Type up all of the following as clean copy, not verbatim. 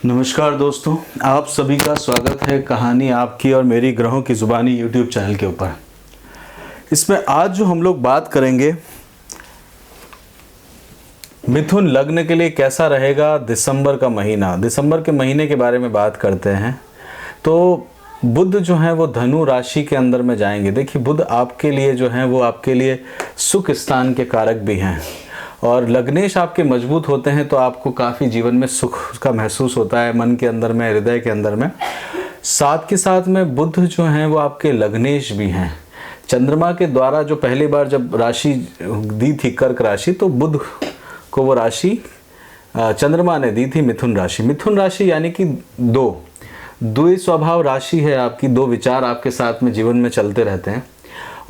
नमस्कार दोस्तों, आप सभी का स्वागत है कहानी आपकी और मेरी ग्रहों की ज़ुबानी यूट्यूब चैनल के ऊपर। इसमें आज जो हम लोग बात करेंगे, मिथुन लग्न के लिए कैसा रहेगा दिसंबर का महीना। दिसंबर के महीने के बारे में बात करते हैं। तो बुध जो है वो धनु राशि के अंदर में जाएंगे। देखिए, बुध आपके लिए जो है वो आपके लिए सुख स्थान के कारक भी हैं, और लग्नेश आपके मजबूत होते हैं तो आपको काफ़ी जीवन में सुख का महसूस होता है, मन के अंदर में, हृदय के अंदर में। साथ के साथ में बुध जो हैं वो आपके लग्नेश भी हैं। चंद्रमा के द्वारा जो पहली बार जब राशि दी थी कर्क राशि, तो बुध को वो राशि चंद्रमा ने दी थी मिथुन राशि। मिथुन राशि यानी कि द्वि स्वभाव राशि है आपकी। दो विचार आपके साथ में जीवन में चलते रहते हैं।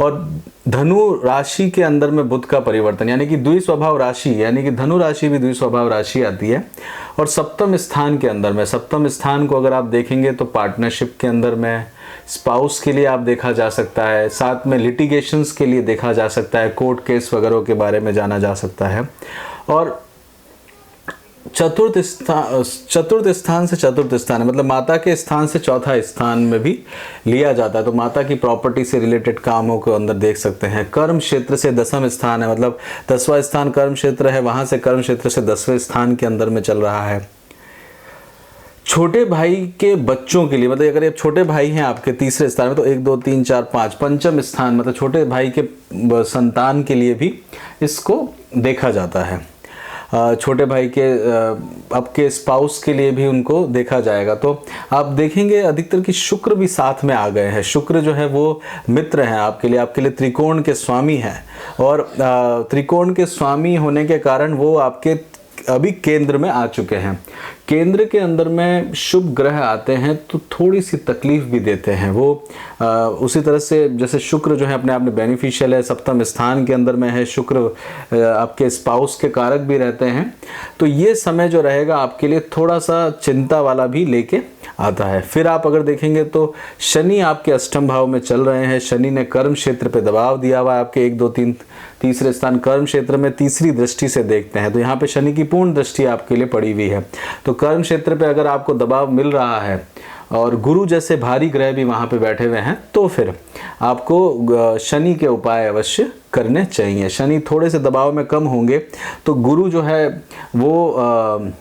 और धनु राशि के अंदर में बुध का परिवर्तन यानी कि द्वि स्वभाव राशि, यानी कि धनु राशि भी द्वि स्वभाव राशि आती है। और सप्तम स्थान के अंदर में, सप्तम स्थान को अगर आप देखेंगे तो पार्टनरशिप के अंदर में स्पाउस के लिए आप देखा जा सकता है, साथ में लिटिगेशंस के लिए देखा जा सकता है, कोर्ट केस वगैरह के बारे में जाना जा सकता है। और चतुर्थ स्थान से चतुर्थ स्थान मतलब माता के स्थान से चौथा स्थान में भी लिया जाता है। तो माता की प्रॉपर्टी से रिलेटेड कामों को अंदर देख सकते हैं। कर्म क्षेत्र से दसम स्थान है, मतलब 10वां स्थान कर्म क्षेत्र है, वहां से कर्म क्षेत्र से 10वें स्थान के अंदर में चल रहा है। छोटे भाई के बच्चों के लिए, मतलब अगर आप छोटे भाई हैं आपके तीसरे स्थान में, तो 1 2 3 4 5 पंचम स्थान, मतलब छोटे भाई के संतान के लिए भी इसको देखा जाता है। छोटे भाई के आपके स्पाउस के लिए भी उनको देखा जाएगा। तो आप देखेंगे अधिकतर कि शुक्र भी साथ में आ गए हैं। शुक्र जो है वो मित्र हैं आपके लिए त्रिकोण के स्वामी हैं। और त्रिकोण के स्वामी होने के कारण वो आपके अभी केंद्र में आ चुके हैं। केंद्र के अंदर में शुभ ग्रह आते हैं तो थोड़ी सी तकलीफ भी देते हैं वो। उसी तरह से जैसे शुक्र जो है अपने आप में बेनिफिशियल है, सप्तम स्थान के अंदर में है शुक्र, आपके स्पाउस के कारक भी रहते हैं। तो ये समय जो रहेगा आपके लिए थोड़ा सा चिंता वाला भी लेके आता है। फिर आप अगर देखेंगे तो शनि आपके अष्टम भाव में चल रहे हैं। शनि ने कर्म क्षेत्र पे दबाव दिया हुआ है आपके 1 2 3 तीसरे स्थान कर्म क्षेत्र में तीसरी दृष्टि से देखते हैं। तो यहाँ पे शनि की पूर्ण दृष्टि आपके लिए पड़ी हुई है। तो कर्म क्षेत्र पे अगर आपको दबाव मिल रहा है और गुरु जैसे भारी ग्रह भी वहाँ पे बैठे हुए हैं, तो फिर आपको शनि के उपाय अवश्य करने चाहिए। शनि थोड़े से दबाव में कम होंगे तो गुरु जो है वो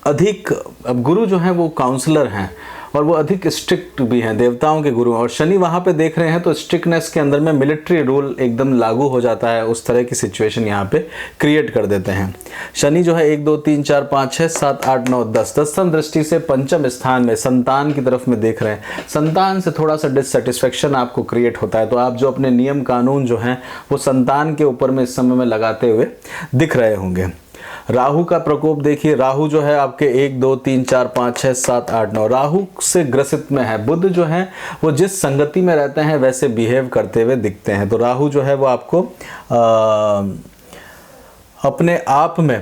अधिक, अब गुरु जो है वो काउंसलर हैं और वो अधिक स्ट्रिक्ट भी हैं, देवताओं के गुरु। और शनि वहाँ पे देख रहे हैं तो स्ट्रिक्टनेस के अंदर में मिलिट्री रूल एकदम लागू हो जाता है। उस तरह की सिचुएशन यहाँ पे क्रिएट कर देते हैं। शनि जो है 1 2 3 4 5 6 7 8 9 10 10वीं दृष्टि से पंचम स्थान में संतान की तरफ में देख रहे हैं। संतान से थोड़ा सा डिससेटिस्फेक्शन आपको क्रिएट होता है। तो आप जो अपने नियम कानून जो हैं वो संतान के ऊपर में इस समय में लगाते हुए दिख रहे होंगे। राहु का प्रकोप देखिए, राहु जो है आपके 1 2 3 4 5 6 7 8 9 राहु से ग्रसित में है। बुध जो है वो जिस संगति में रहते हैं वैसे बिहेव करते हुए दिखते हैं। तो राहु जो है वो आपको अपने आप में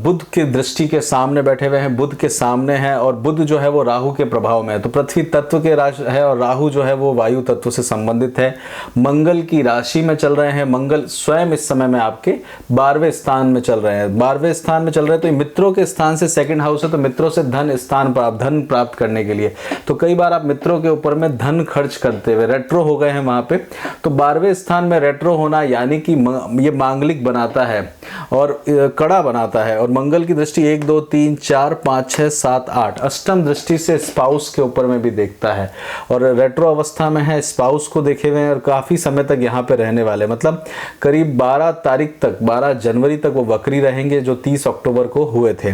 बुध के दृष्टि के सामने बैठे हुए हैं, बुध के सामने हैं। और बुध जो है वो राहु के प्रभाव में है। तो पृथ्वी तत्व के राशि है और राहु जो है वो वायु तत्व से संबंधित है। मंगल की राशि में चल रहे हैं। मंगल स्वयं इस समय में आपके 12वें स्थान में चल रहे हैं। 12वें स्थान में चल रहे हैं तो मित्रों के स्थान से सेकंड हाउस है, तो मित्रों से धन प्राप्त करने के लिए तो कई बार आप मित्रों के ऊपर में धन खर्च करते हुए रेट्रो हो गए हैं वहाँ पे। तो 12वें स्थान में रेट्रो होना यानी कि ये मांगलिक बनाता है और कड़ा बनाता है। और मंगल की दृष्टि 1 2 3 4 5 6 7 8 अष्टम दृष्टि से स्पाउस के ऊपर में भी देखता है। और रेट्रो अवस्था में है, स्पाउस को देखे हुए हैं और काफ़ी समय तक यहाँ पे रहने वाले, मतलब करीब 12 तारीख तक, 12 जनवरी तक वो वक्री रहेंगे, जो 30 अक्टूबर को हुए थे।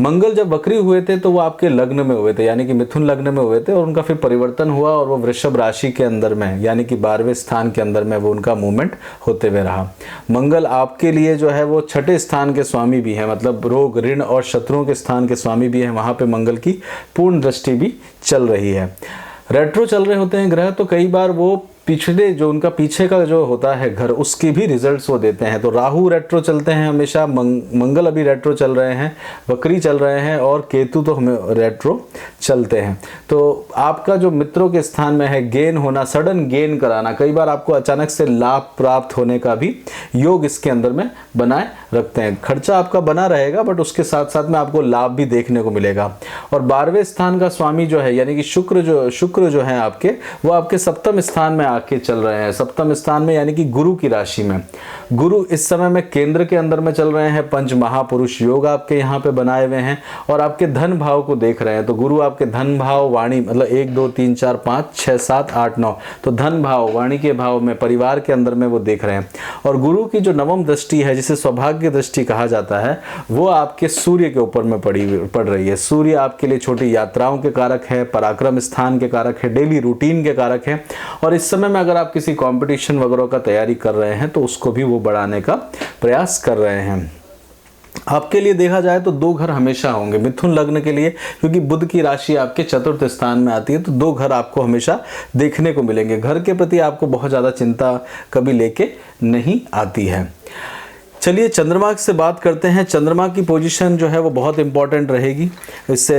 मंगल जब वक्री हुए थे तो वो आपके लग्न में हुए थे, यानी कि मिथुन लग्न में हुए थे। और उनका फिर परिवर्तन हुआ और वो वृषभ राशि के अंदर में, यानी कि 12वें स्थान के अंदर में वो उनका मूवमेंट होते हुए रहा। मंगल आपके लिए जो है वो 6ठे स्थान के स्वामी भी हैं, मतलब रोग, ऋण और शत्रुओं के स्थान के स्वामी भी हैं। वहाँ पे मंगल की पूर्ण दृष्टि भी चल रही है। रेट्रो चल रहे होते हैं ग्रह तो कई बार वो पिछले जो उनका पीछे का जो होता है घर, उसकी भी रिजल्ट्स वो देते हैं। तो राहु रेट्रो चलते हैं हमेशा, मंगल अभी रेट्रो चल रहे हैं, वक्री चल रहे हैं, और केतु तो हमें रेट्रो चलते हैं। तो आपका जो मित्रों के स्थान में है गेन होना, सडन गेन कराना, कई बार आपको अचानक से लाभ प्राप्त होने का भी योग इसके अंदर में बनाए रखते हैं। खर्चा आपका बना रहेगा बट उसके साथ साथ में आपको लाभ भी देखने को मिलेगा। और 12वें स्थान का स्वामी जो है यानी कि शुक्र जो है आपके, वो आपके सप्तम स्थान में आके चल रहे हैं। सप्तम स्थान में यानी कि गुरु की राशि में। गुरु इस समय में केंद्र के अंदर में चल रहे हैं। पंच महापुरुष योग आपके यहाँ पे बनाए हुए हैं और आपके धन भाव को देख रहे हैं। तो गुरु आपके धन भाव, वाणी मतलब 1 2 3 4 5 6 7 8 9, तो धन भाव, वाणी के भाव में, परिवार के अंदर में वो देख रहे हैं। और गुरु की जो नवम दृष्टि है जिसे सौभाग्य दृष्टि कहा जाता है, वो आपके सूर्य के ऊपर में पड़ रही है। सूर्य आपके लिए छोटी यात्राओं के कारक है, पराक्रम स्थान के कारक है, डेली रूटीन के कारक है। और इस समय में अगर आप किसी कंपटीशन वगैरह का तैयारी कर रहे हैं तो उसको भी वो बढ़ाने का प्रयास कर रहे हैं। आपके लिए देखा जाए तो 2 घर हमेशा होंगे मिथुन लग्न के लिए, क्योंकि बुध की राशि आपके चतुर्थ स्थान में आती है। तो 2 घर आपको हमेशा देखने को मिलेंगे। घर के प्रति आपको बहुत ज़्यादा चिंता कभी लेके नहीं आती है। चलिए चंद्रमा से बात करते हैं। चंद्रमा की पोजीशन जो है वो बहुत इंपॉर्टेंट रहेगी। इससे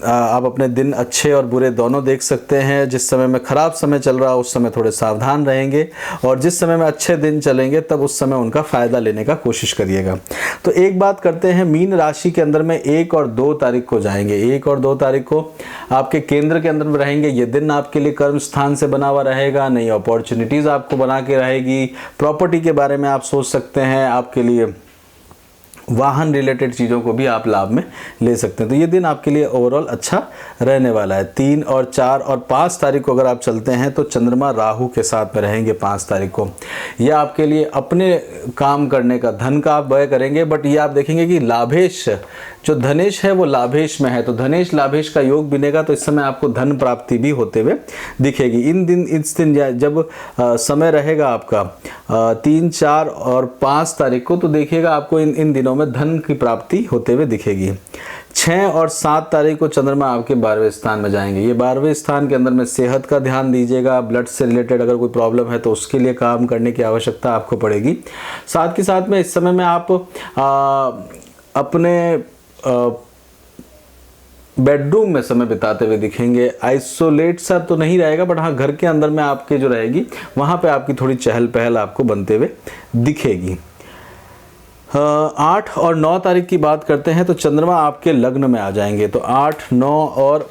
आप अपने दिन अच्छे और बुरे दोनों देख सकते हैं। जिस समय में ख़राब समय चल रहा है उस समय थोड़े सावधान रहेंगे, और जिस समय में अच्छे दिन चलेंगे तब उस समय उनका फ़ायदा लेने का कोशिश करिएगा। तो एक बात करते हैं, मीन राशि के अंदर में 1 और 2 तारीख को जाएंगे। 1 और 2 तारीख को आपके केंद्र के अंदर में रहेंगे। ये दिन आपके लिए कर्म स्थान से बना हुआ रहेगा। नई अपॉर्चुनिटीज़ आपको बना के रहेगी। प्रॉपर्टी के बारे में आप सोच सकते हैं। आपके लिए वाहन रिलेटेड चीज़ों को भी आप लाभ में ले सकते हैं। तो ये दिन आपके लिए ओवरऑल अच्छा रहने वाला है। 3 और 4 और 5 तारीख को अगर आप चलते हैं तो चंद्रमा राहु के साथ में रहेंगे 5 तारीख को। यह आपके लिए अपने काम करने का, धन का आप व्यय करेंगे, बट ये आप देखेंगे कि लाभेश जो धनेश है वो लाभेश में है। तो धनेश लाभेश का योग बनेगा तो इस समय आपको धन प्राप्ति भी होते हुए दिखेगी। इस दिन जब समय रहेगा आपका 3, 4 और 5 तारीख को, तो देखिएगा आपको इन दिनों में धन की प्राप्ति होते हुए दिखेगी। 6 और 7 तारीख को चंद्रमा आपके 12वें स्थान में जाएंगे। ये 12वें स्थान के अंदर में सेहत का ध्यान दीजिएगा। ब्लड से रिलेटेड अगर कोई प्रॉब्लम है तो उसके लिए काम करने की आवश्यकता आपको पड़ेगी। साथ के साथ में इस समय में आप अपने बेडरूम में समय बिताते हुए दिखेंगे। आइसोलेट सा तो नहीं रहेगा, बट हाँ घर के अंदर में आपके जो रहेगी वहाँ पे आपकी थोड़ी चहल पहल आपको बनते हुए दिखेगी। 8 और 9 तारीख की बात करते हैं तो चंद्रमा आपके लग्न में आ जाएंगे। तो 8, 9 और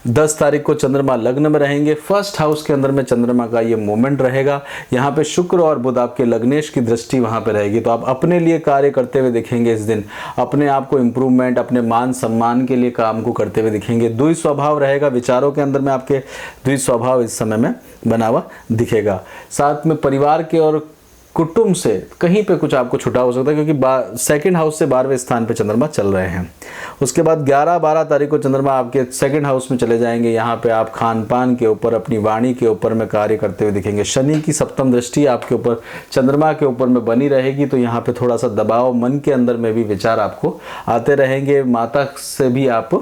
10 तारीख को चंद्रमा लग्न में रहेंगे। फर्स्ट हाउस के अंदर में चंद्रमा का ये मोमेंट रहेगा। यहाँ पे शुक्र और बुध आपके लग्नेश की दृष्टि वहाँ पे रहेगी। तो आप अपने लिए कार्य करते हुए दिखेंगे इस दिन। अपने आप को इम्प्रूवमेंट, अपने मान सम्मान के लिए काम को करते हुए दिखेंगे। द्वि स्वभाव रहेगा। विचारों के अंदर में आपके द्वि स्वभाव इस समय में बना हुआ दिखेगा। साथ में परिवार के और कुटुंब से कहीं पे कुछ आपको छुटा हो सकता है, क्योंकि सेकंड हाउस से 12वें स्थान पे चंद्रमा चल रहे हैं। उसके बाद 11, 12 तारीख को चंद्रमा आपके सेकंड हाउस में चले जाएंगे। यहाँ पे आप खान पान के ऊपर, अपनी वाणी के ऊपर में कार्य करते हुए दिखेंगे। शनि की सप्तम दृष्टि आपके ऊपर, चंद्रमा के ऊपर में बनी रहेगी। तो यहाँ पे थोड़ा सा दबाव, मन के अंदर में भी विचार आपको आते रहेंगे। माता से भी आप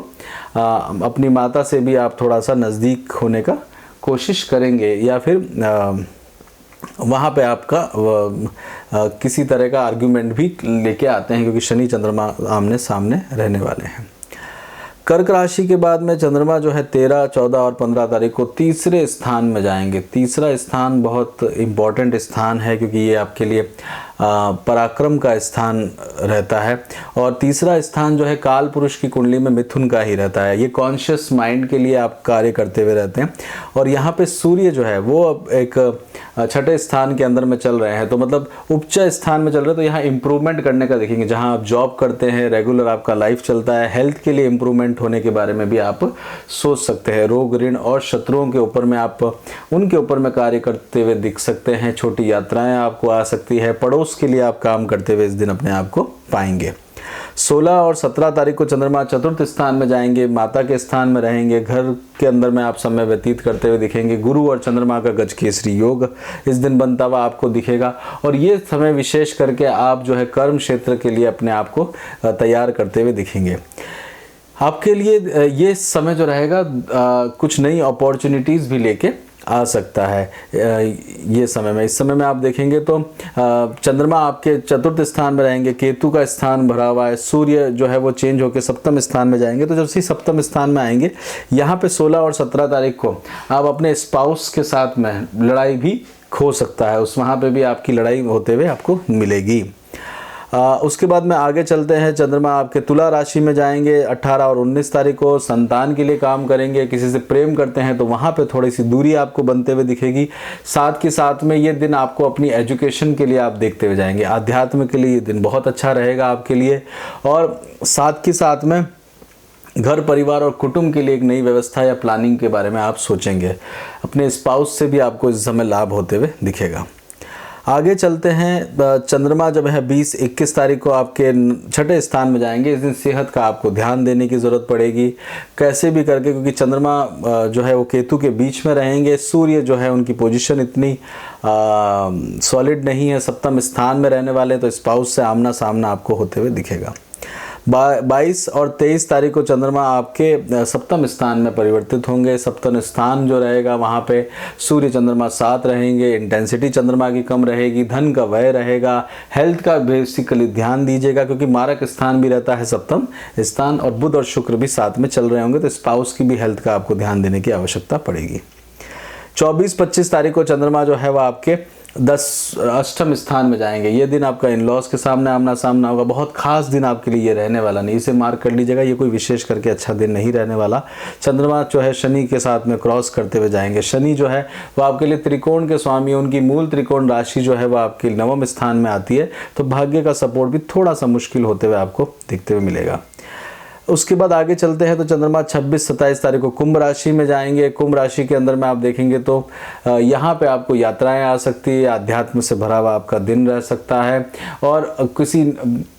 अपनी माता से भी आप थोड़ा सा नज़दीक होने का कोशिश करेंगे, या फिर वहाँ पे आपका किसी तरह का आर्ग्यूमेंट भी लेके आते हैं, क्योंकि शनि चंद्रमा आमने सामने रहने वाले हैं। कर्क राशि के बाद में चंद्रमा जो है 13, 14 और 15 तारीख को तीसरे स्थान में जाएंगे। तीसरा स्थान बहुत इम्पॉर्टेंट स्थान है, क्योंकि ये आपके लिए पराक्रम का स्थान रहता है। और तीसरा स्थान जो है काल पुरुष की कुंडली में मिथुन का ही रहता है। ये कॉन्शियस माइंड के लिए आप कार्य करते हुए रहते हैं। और यहाँ पे सूर्य जो है वो अब एक 6ठे स्थान के अंदर में चल रहे हैं, तो मतलब उच्च स्थान में चल रहे हैं। तो यहाँ इंप्रूवमेंट करने का देखेंगे। जहाँ आप जॉब करते हैं, रेगुलर आपका लाइफ चलता है, हेल्थ के लिए इंप्रूवमेंट होने के बारे में भी आप सोच सकते हैं। रोग, ऋण और शत्रुओं के ऊपर में आप उनके ऊपर में कार्य करते हुए दिख सकते हैं। छोटी यात्राएं आपको आ सकती है। पड़ोस के लिए आप काम करते हुए इस दिन अपने आप को पाएंगे। 16 और 17 तारीख को चंद्रमा चतुर्थ स्थान में जाएंगे। माता के स्थान में रहेंगे। घर के अंदर में आप समय व्यतीत करते हुए दिखेंगे। गुरु और चंद्रमा का गजकेसरी योग इस दिन बनता हुआ आपको दिखेगा। और ये समय विशेष करके आप जो है कर्म क्षेत्र के लिए अपने आप को तैयार करते हुए दिखेंगे। आपके लिए ये समय जो रहेगा कुछ नई अपॉर्चुनिटीज़ भी लेके आ सकता है ये समय में। इस समय में आप देखेंगे तो चंद्रमा आपके चतुर्थ स्थान में रहेंगे, केतु का स्थान भरा हुआ है, सूर्य जो है वो चेंज होकर सप्तम स्थान में जाएंगे। तो जब से सप्तम स्थान में आएंगे, यहाँ पे 16 और 17 तारीख को आप अपने स्पाउस के साथ में लड़ाई भी खो सकता है, उस वहाँ पे भी आपकी लड़ाई होते हुए आपको मिलेगी। उसके बाद में आगे चलते हैं, चंद्रमा आपके तुला राशि में जाएंगे 18 और 19 तारीख को, संतान के लिए काम करेंगे। किसी से प्रेम करते हैं तो वहाँ पे थोड़ी सी दूरी आपको बनते हुए दिखेगी। साथ के साथ में ये दिन आपको अपनी एजुकेशन के लिए आप देखते हुए जाएंगे, आध्यात्म के लिए ये दिन बहुत अच्छा रहेगा आपके लिए। और साथ के साथ में घर परिवार और कुटुंब के लिए एक नई व्यवस्था या प्लानिंग के बारे में आप सोचेंगे। अपने स्पाउस से भी आपको इस समय लाभ होते हुए दिखेगा। आगे चलते हैं, चंद्रमा जब है 20-21 तारीख को आपके छठे स्थान में जाएंगे। इस दिन सेहत का आपको ध्यान देने की ज़रूरत पड़ेगी कैसे भी करके, क्योंकि चंद्रमा जो है वो केतु के बीच में रहेंगे। सूर्य जो है उनकी पोजीशन इतनी सॉलिड नहीं है, सप्तम स्थान में रहने वाले, तो स्पाउस से आमना सामना आपको होते हुए दिखेगा। 22 और 23 तारीख को चंद्रमा आपके सप्तम स्थान में परिवर्तित होंगे। सप्तम स्थान जो रहेगा वहाँ पे सूर्य चंद्रमा साथ रहेंगे, इंटेंसिटी चंद्रमा की कम रहेगी, धन का व्यय रहेगा। हेल्थ का बेसिकली ध्यान दीजिएगा, क्योंकि मारक स्थान भी रहता है सप्तम स्थान, और बुध और शुक्र भी साथ में चल रहे होंगे, तो स्पाउस की भी हेल्थ का आपको ध्यान देने की आवश्यकता पड़ेगी। 24-25 तारीख को चंद्रमा जो है वह आपके अष्टम स्थान में जाएंगे। ये दिन आपका इन लॉज के सामने आमना सामना होगा। बहुत खास दिन आपके लिए ये रहने वाला नहीं, इसे मार्क कर लीजिएगा, ये कोई विशेष करके अच्छा दिन नहीं रहने वाला। चंद्रमा जो है शनि के साथ में क्रॉस करते हुए जाएंगे। शनि जो है वो आपके लिए त्रिकोण के स्वामी, उनकी मूल त्रिकोण राशि जो है वो आपके नवम स्थान में आती है, तो भाग्य का सपोर्ट भी थोड़ा सा मुश्किल होते हुए आपको दिखते हुए मिलेगा। उसके बाद आगे चलते हैं तो चंद्रमा 26-27 तारीख को कुंभ राशि में जाएंगे। कुंभ राशि के अंदर में आप देखेंगे तो यहाँ पे आपको यात्राएं आ सकती है, अध्यात्म से भरा हुआ आपका दिन रह सकता है। और किसी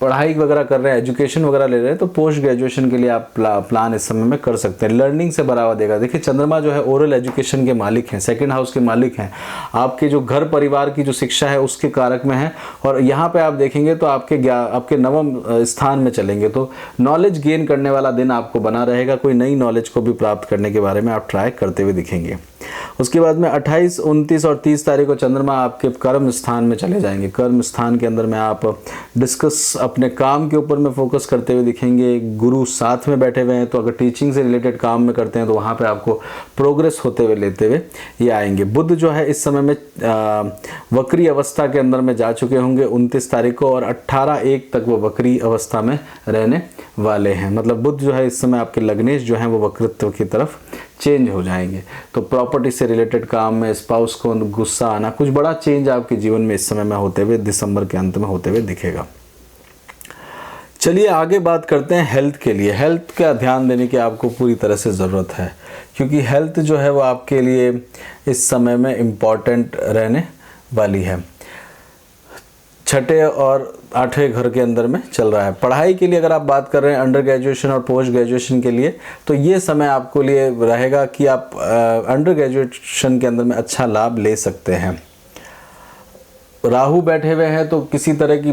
पढ़ाई वगैरह कर रहे हैं, एजुकेशन वगैरह ले रहे हैं, तो पोस्ट ग्रेजुएशन के लिए आप प्लान इस समय में कर सकते हैं। लर्निंग से भरा हुआ देगा। देखिए चंद्रमा जो है ओरल एजुकेशन के मालिक हैं, सेकेंड हाउस के मालिक हैं, आपके जो घर परिवार की जो शिक्षा है उसके कारक में है। और यहाँ पे आप देखेंगे तो आपके नवम स्थान में चलेंगे, तो नॉलेज गेन करने वाला दिन आपको बना रहेगा। कोई नई नॉलेज को भी प्राप्त करने के बारे में आप ट्राई करते हुए दिखेंगे। उसके बाद में 28, 29 और 30 तारीख को चंद्रमा आपके कर्म स्थान में चले जाएंगे। कर्म स्थान के अंदर में आप डिस्कस अपने काम के ऊपर में फोकस करते हुए दिखेंगे। गुरु साथ में बैठे हुए हैं, तो अगर टीचिंग से रिलेटेड काम में करते हैं तो वहाँ पे आपको प्रोग्रेस होते हुए लेते हुए ये आएंगे। बुध जो है इस समय में वक्री अवस्था के अंदर में जा चुके होंगे 29 तारीख को, और 18-1 तक वो वक्री अवस्था में रहने वाले हैं। मतलब बुध जो है इस समय आपके लग्नेश जो हैं वो वक्रित्व की तरफ चेंज हो जाएंगे। तो प्रॉपर्टी से रिलेटेड काम में स्पाउस को गुस्सा आना, कुछ बड़ा चेंज आपके जीवन में इस समय में होते हुए दिसंबर के अंत में होते हुए दिखेगा। चलिए आगे बात करते हैं हेल्थ के लिए। हेल्थ का ध्यान देने की आपको पूरी तरह से ज़रूरत है, क्योंकि हेल्थ जो है वो आपके लिए इस समय में इम्पॉर्टेंट रहने वाली है। छठे और आठवें घर के अंदर में चल रहा है। पढ़ाई के लिए अगर आप बात कर रहे हैं अंडर ग्रेजुएशन और पोस्ट ग्रेजुएशन के लिए, तो ये समय आपको लिए रहेगा कि आप अंडर ग्रेजुएशन के अंदर में अच्छा लाभ ले सकते हैं। राहु बैठे हुए हैं, तो किसी तरह की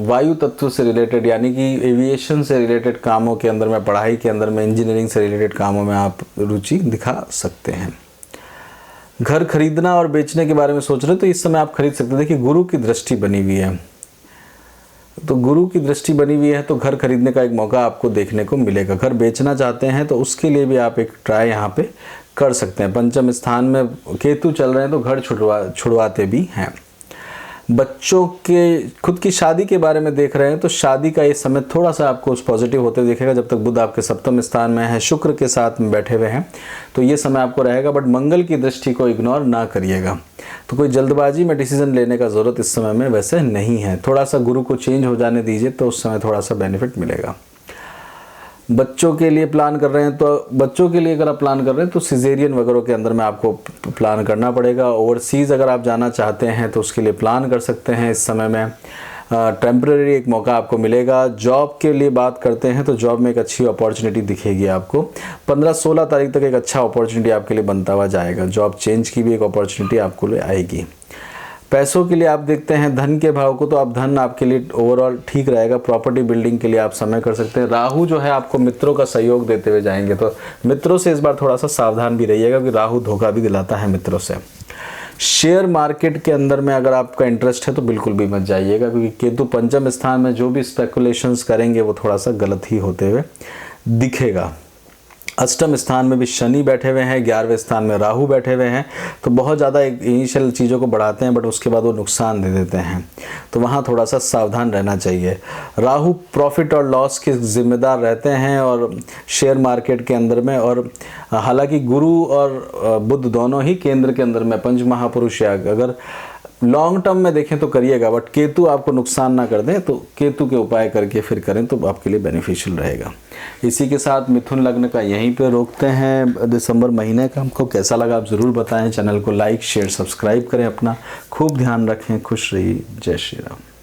वायु तत्व से रिलेटेड, यानी कि एविएशन से रिलेटेड कामों के अंदर में, पढ़ाई के अंदर में, इंजीनियरिंग से रिलेटेड कामों में आप रुचि दिखा सकते हैं। घर खरीदना और बेचने के बारे में सोच रहे हैं तो इस समय आप खरीद सकते हैं। देखिए गुरु की दृष्टि बनी हुई है, तो गुरु की दृष्टि बनी हुई है, तो घर खरीदने का एक मौका आपको देखने को मिलेगा। घर बेचना चाहते हैं तो उसके लिए भी आप एक ट्राई यहाँ पे कर सकते हैं। पंचम स्थान में केतु चल रहे हैं, तो घर छुड़वाते भी हैं। बच्चों के खुद की शादी के बारे में देख रहे हैं, तो शादी का ये समय थोड़ा सा आपको पॉजिटिव होते दिखेगा जब तक बुध आपके सप्तम स्थान में है, शुक्र के साथ में बैठे हुए हैं, तो ये समय आपको रहेगा। बट मंगल की दृष्टि को इग्नोर ना करिएगा। तो कोई जल्दबाजी में डिसीजन लेने का ज़रूरत इस समय में वैसे नहीं है। थोड़ा सा गुरु को चेंज हो जाने दीजिए, तो उस समय थोड़ा सा बेनिफिट मिलेगा। बच्चों के लिए प्लान कर रहे हैं, तो बच्चों के लिए अगर आप प्लान कर रहे हैं तो सिजेरियन वगैरह के अंदर में आपको प्लान करना पड़ेगा। ओवरसीज़ अगर आप जाना चाहते हैं तो उसके लिए प्लान कर सकते हैं। इस समय में टेम्परेरी एक मौका आपको मिलेगा। जॉब के लिए बात करते हैं तो जॉब में एक अच्छी अपॉर्चुनिटी दिखेगी आपको। 15-16 तारीख तक एक अच्छा अपॉर्चुनिटी आपके लिए बनता हुआ जाएगा। जॉब चेंज की भी एक अपॉर्चुनिटी आपको लिए आएगी। पैसों के लिए आप देखते हैं धन के भाव को, तो आप धन आपके लिए ओवरऑल ठीक रहेगा। प्रॉपर्टी बिल्डिंग के लिए आप समय कर सकते हैं। राहु जो है आपको मित्रों का सहयोग देते हुए जाएंगे, तो मित्रों से इस बार थोड़ा सा सावधान भी रहिएगा, क्योंकि राहु धोखा भी दिलाता है मित्रों से। शेयर मार्केट के अंदर में अगर आपका इंटरेस्ट है तो बिल्कुल भी मत जाइएगा, क्योंकि केतु पंचम स्थान में जो भी स्पेकुलेशंस करेंगे वो थोड़ा सा गलत ही होते हुए दिखेगा। अष्टम स्थान में भी शनि बैठे हुए हैं, 11वें स्थान में राहु बैठे हुए हैं, तो बहुत ज़्यादा इनिशियल चीज़ों को बढ़ाते हैं, बट उसके बाद वो नुकसान दे देते हैं, तो वहाँ थोड़ा सा सावधान रहना चाहिए। राहु प्रॉफिट और लॉस के जिम्मेदार रहते हैं और शेयर मार्केट के अंदर में, और हालांकि गुरु और बुध दोनों ही केंद्र के अंदर में पंच महापुरुष याग अगर लॉन्ग टर्म में देखें तो करिएगा, बट केतु आपको नुकसान ना कर दें, तो केतु के उपाय करके फिर करें तो आपके लिए बेनिफिशियल रहेगा। इसी के साथ मिथुन लग्न का यहीं पे रोकते हैं दिसंबर महीने का। हमको कैसा लगा आप ज़रूर बताएं। चैनल को लाइक शेयर सब्सक्राइब करें, अपना खूब ध्यान रखें, खुश रहिए। जय श्री राम।